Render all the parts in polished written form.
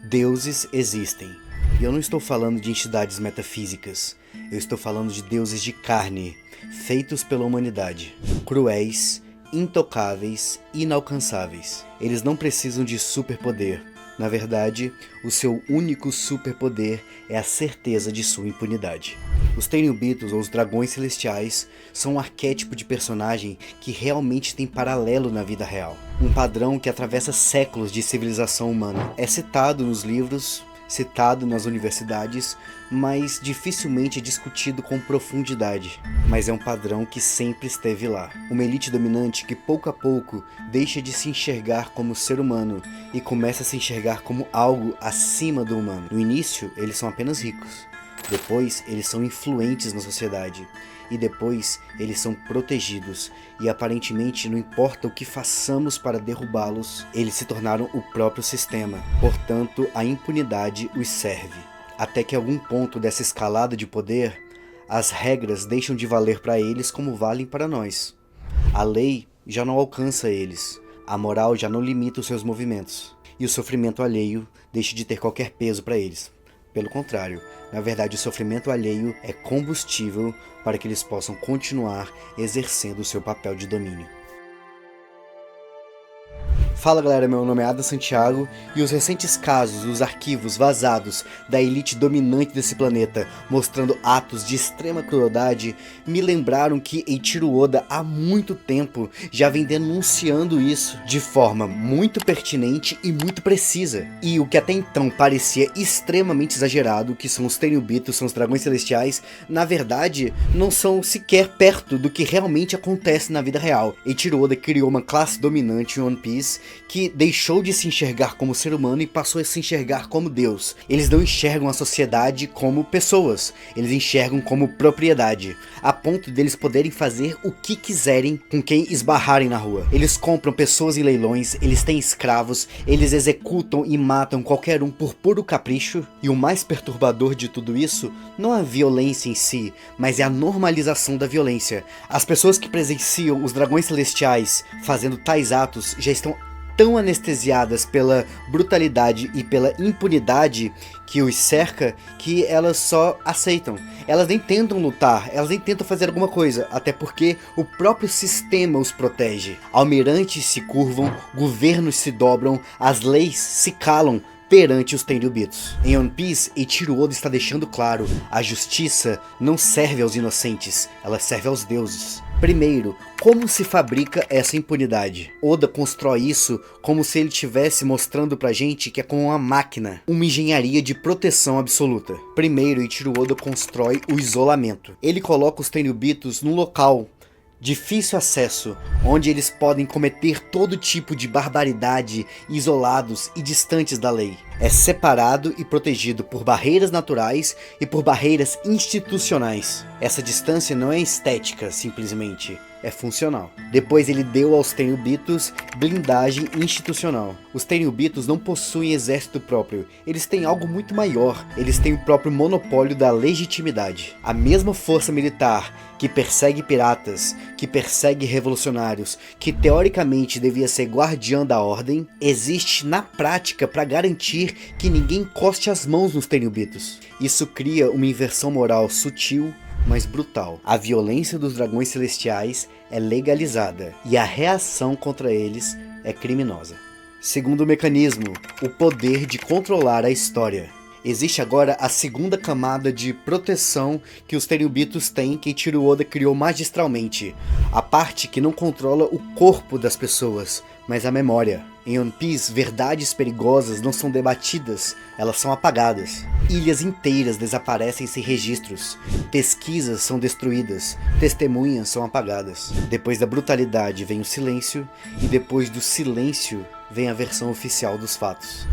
Deuses existem. E eu não estou falando de entidades metafísicas. Eu estou falando de deuses de carne, feitos pela humanidade. Cruéis, intocáveis, inalcançáveis. Eles não precisam de superpoder. Na verdade, o seu único superpoder é a certeza de sua impunidade. Os Tenryubitos, ou os Dragões Celestiais, são um arquétipo de personagem que realmente tem paralelo na vida real. Um padrão que atravessa séculos de civilização humana. É citado nos livros, citado nas universidades, mas dificilmente é discutido com profundidade. Mas é um padrão que sempre esteve lá. Uma elite dominante que pouco a pouco deixa de se enxergar como ser humano e começa a se enxergar como algo acima do humano. No início, eles são apenas ricos. Depois, eles são influentes na sociedade. E depois, eles são protegidos. E aparentemente, não importa o que façamos para derrubá-los, eles se tornaram o próprio sistema. Portanto, a impunidade os serve. Até que, em algum ponto dessa escalada de poder, as regras deixam de valer para eles como valem para nós. A lei já não alcança eles. A moral já não limita os seus movimentos. E o sofrimento alheio deixa de ter qualquer peso para eles. Pelo contrário, na verdade o sofrimento alheio é combustível para que eles possam continuar exercendo o seu papel de domínio. Fala galera, meu nome é Adam Santiago e os recentes casos, os arquivos vazados da elite dominante desse planeta mostrando atos de extrema crueldade me lembraram que Eiichiro Oda há muito tempo já vem denunciando isso de forma muito pertinente e muito precisa. E o que até então parecia extremamente exagerado, que são os Tenryubitos, são os Dragões Celestiais, na verdade não são sequer perto do que realmente acontece na vida real. Eiichiro Oda criou uma classe dominante em One Piece que deixou de se enxergar como ser humano e passou a se enxergar como Deus. Eles não enxergam a sociedade como pessoas, eles enxergam como propriedade, a ponto deles poderem fazer o que quiserem com quem esbarrarem na rua. Eles compram pessoas em leilões, eles têm escravos, eles executam e matam qualquer um por puro capricho. E o mais perturbador de tudo isso não é a violência em si, mas é a normalização da violência. As pessoas que presenciam os Dragões Celestiais fazendo tais atos já estão tão anestesiadas pela brutalidade e pela impunidade que os cerca, que elas só aceitam. Elas nem tentam lutar, elas nem tentam fazer alguma coisa, até porque o próprio sistema os protege. Almirantes se curvam, governos se dobram, as leis se calam perante os Tenryubitos. Em One Piece, Eiichiro Oda está deixando claro, a justiça não serve aos inocentes, ela serve aos deuses. Primeiro, como se fabrica essa impunidade? Oda constrói isso como se ele estivesse mostrando pra gente que é como uma máquina, uma engenharia de proteção absoluta. Primeiro, Eiichiro Oda constrói o isolamento. Ele coloca os Tenryubitos num local difícil acesso, onde eles podem cometer todo tipo de barbaridade, isolados e distantes da lei. É separado e protegido por barreiras naturais e por barreiras institucionais. Essa distância não é estética, simplesmente, é funcional. Depois ele deu aos Tenryubitos blindagem institucional. Os Tenryubitos não possuem exército próprio, eles têm algo muito maior, eles têm o próprio monopólio da legitimidade. A mesma força militar que persegue piratas, que persegue revolucionários, que teoricamente devia ser guardiã da ordem, existe na prática para garantir que ninguém encoste as mãos nos Tenryubitos. Isso cria uma inversão moral sutil, mas brutal. A violência dos Dragões Celestiais é legalizada e a reação contra eles é criminosa. Segundo mecanismo, o poder de controlar a história. Existe agora a segunda camada de proteção que os Tenryubitos têm, que Eiichiro Oda criou magistralmente. A parte que não controla o corpo das pessoas, mas a memória. Em One Piece, verdades perigosas não são debatidas, elas são apagadas. Ilhas inteiras desaparecem sem registros, pesquisas são destruídas, testemunhas são apagadas. Depois da brutalidade vem o silêncio, e depois do silêncio vem a versão oficial dos fatos.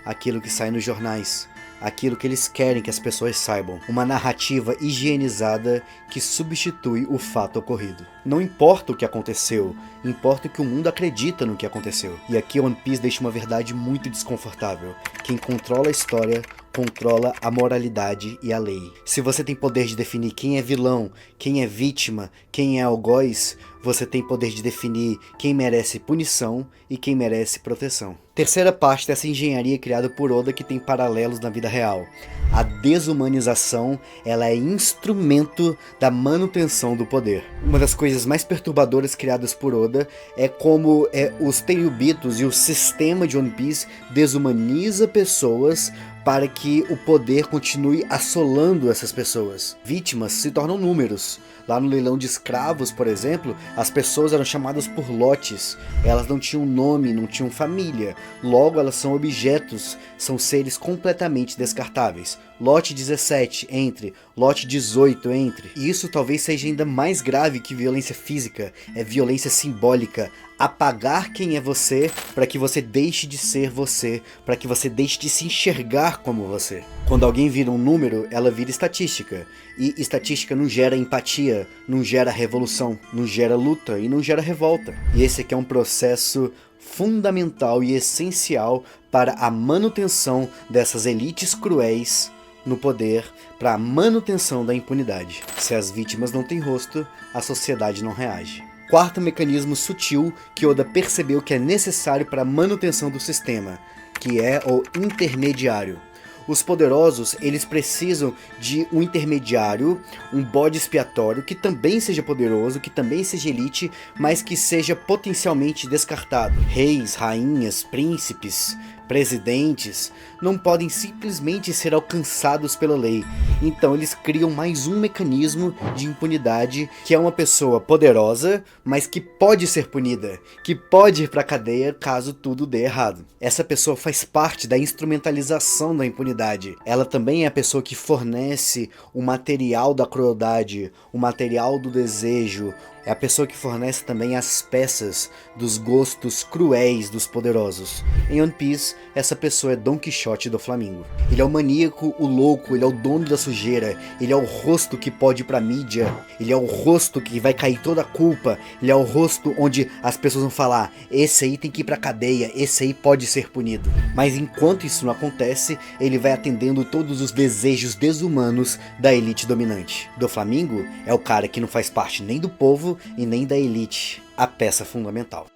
Aquilo que sai nos jornais, aquilo que eles querem que as pessoas saibam. Uma narrativa higienizada que substitui o fato ocorrido. Não importa o que aconteceu, importa que o mundo acredita no que aconteceu. E aqui One Piece deixa uma verdade muito desconfortável. Quem controla a história controla a moralidade e a lei. Se você tem poder de definir quem é vilão, quem é vítima, quem é algoz, você tem poder de definir quem merece punição e quem merece proteção. Terceira parte dessa engenharia criada por Oda que tem paralelos na vida real. A desumanização, ela é instrumento da manutenção do poder. Uma das coisas mais perturbadoras criadas por Oda é como os Tenryubitos e o sistema de One Piece desumaniza pessoas para que o poder continue assolando essas pessoas. Vítimas se tornam números. Lá no leilão de escravos, por exemplo, as pessoas eram chamadas por lotes. Elas não tinham nome, não tinham família. Logo, elas são objetos, são seres completamente descartáveis. Lote 17, entre. Lote 18, entre. E isso talvez seja ainda mais grave que violência física. É violência simbólica. Apagar quem é você para que você deixe de ser você, para que você deixe de se enxergar como você. Quando alguém vira um número, ela vira estatística. E estatística não gera empatia, não gera revolução, não gera luta e não gera revolta. E esse aqui é um processo fundamental e essencial para a manutenção dessas elites cruéis no poder, para a manutenção da impunidade. Se as vítimas não têm rosto, a sociedade não reage. Quarto mecanismo sutil que Oda percebeu que é necessário para a manutenção do sistema, que é o intermediário. Os poderosos, eles precisam de um intermediário, um bode expiatório que também seja poderoso, que também seja elite, mas que seja potencialmente descartado. Reis, rainhas, príncipes, presidentes não podem simplesmente ser alcançados pela lei. Então eles criam mais um mecanismo de impunidade, que é uma pessoa poderosa, mas que pode ser punida, que pode ir para a cadeia caso tudo dê errado. Essa pessoa faz parte da instrumentalização da impunidade. Ela também é a pessoa que fornece o material da crueldade, o material do desejo. É a pessoa que fornece também as peças dos gostos cruéis dos poderosos. Em One Piece, essa pessoa é Don Quixote do Flamengo. Ele é o maníaco, o louco, ele é o dono da sujeira, ele é o rosto que pode ir pra mídia, ele é o rosto que vai cair toda a culpa, ele é o rosto onde as pessoas vão falar: esse aí tem que ir pra cadeia, esse aí pode ser punido. Mas enquanto isso não acontece, ele vai atendendo todos os desejos desumanos da elite dominante. Do Flamengo é o cara que não faz parte nem do povo e nem da elite, a peça fundamental.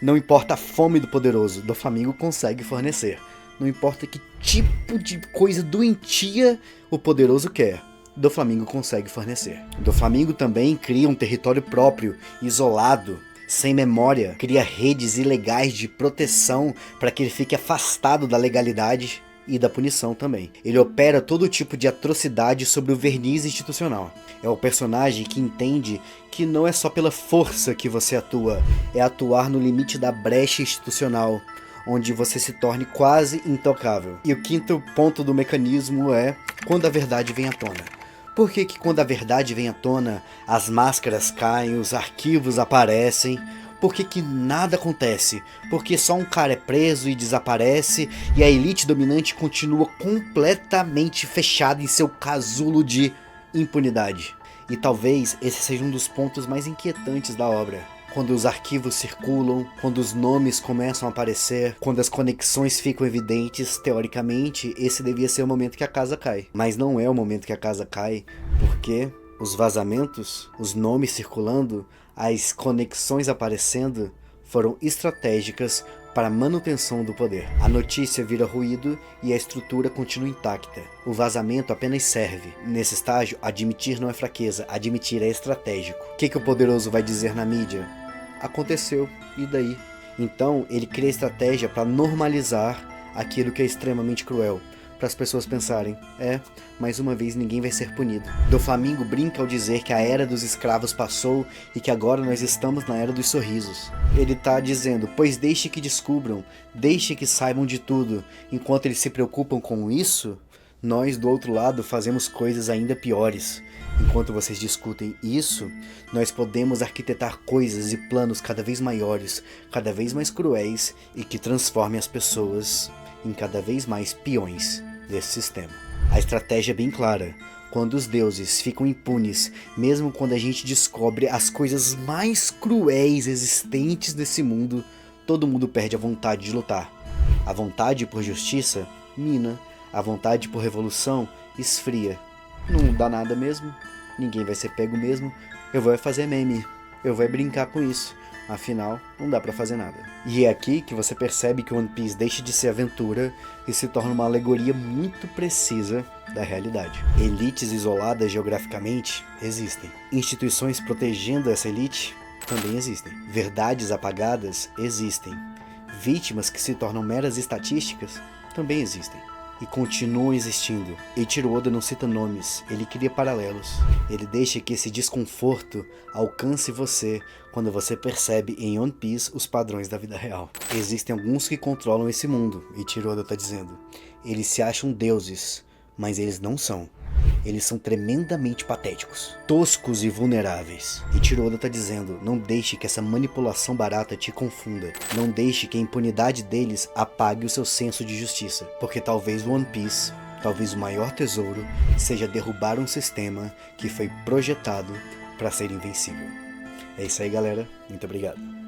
Não importa a fome do poderoso, do Flamengo consegue fornecer. Não importa que tipo de coisa doentia o poderoso quer, do Flamengo consegue fornecer. Do Flamengo também cria um território próprio, isolado, sem memória, cria redes ilegais de proteção para que ele fique afastado da legalidade e da punição também. Ele opera todo tipo de atrocidade sobre o verniz institucional. É o personagem que entende que não é só pela força que você atua, é atuar no limite da brecha institucional, onde você se torne quase intocável. E o quinto ponto do mecanismo é quando a verdade vem à tona. Por que quando a verdade vem à tona, as máscaras caem, os arquivos aparecem? Por que nada acontece? Porque só um cara é preso e desaparece e a elite dominante continua completamente fechada em seu casulo de impunidade. E talvez esse seja um dos pontos mais inquietantes da obra. Quando os arquivos circulam, quando os nomes começam a aparecer, quando as conexões ficam evidentes, teoricamente, esse devia ser o momento que a casa cai. Mas não é o momento que a casa cai, porque os vazamentos, os nomes circulando, as conexões aparecendo foram estratégicas para a manutenção do poder. A notícia vira ruído e a estrutura continua intacta. O vazamento apenas serve. Nesse estágio, admitir não é fraqueza, admitir é estratégico. O que o poderoso vai dizer na mídia? Aconteceu, e daí? Então, ele cria estratégia para normalizar aquilo que é extremamente cruel. Para as pessoas pensarem, mais uma vez ninguém vai ser punido. Do Flamengo brinca ao dizer que a era dos escravos passou e que agora nós estamos na era dos sorrisos. Ele está dizendo, pois deixe que descubram, deixe que saibam de tudo. Enquanto eles se preocupam com isso, nós do outro lado fazemos coisas ainda piores. Enquanto vocês discutem isso, nós podemos arquitetar coisas e planos cada vez maiores, cada vez mais cruéis e que transformem as pessoas em cada vez mais peões desse sistema. A estratégia é bem clara. Quando os deuses ficam impunes, mesmo quando a gente descobre as coisas mais cruéis existentes nesse mundo, todo mundo perde a vontade de lutar. A vontade por justiça mina, a vontade por revolução esfria. Não dá nada mesmo. ninguém vai ser pego mesmo, eu vou fazer meme, eu vou brincar com isso. Afinal, não dá pra fazer nada. E é aqui que você percebe que One Piece deixa de ser aventura e se torna uma alegoria muito precisa da realidade. Elites isoladas geograficamente existem. Instituições protegendo essa elite também existem. Verdades apagadas existem. Vítimas que se tornam meras estatísticas também existem. E continuam existindo. Eiichiro Oda não cita nomes, ele cria paralelos. Ele deixa que esse desconforto alcance você quando você percebe em One Piece os padrões da vida real. Existem alguns que controlam esse mundo, Eiichiro Oda está dizendo. Eles se acham deuses, mas eles não são. Eles são tremendamente patéticos, toscos e vulneráveis. Eiichiro Oda está dizendo, não deixe que essa manipulação barata te confunda. Não deixe que a impunidade deles apague o seu senso de justiça. Porque talvez o One Piece, talvez o maior tesouro, seja derrubar um sistema que foi projetado para ser invencível. É isso aí, galera. Muito obrigado.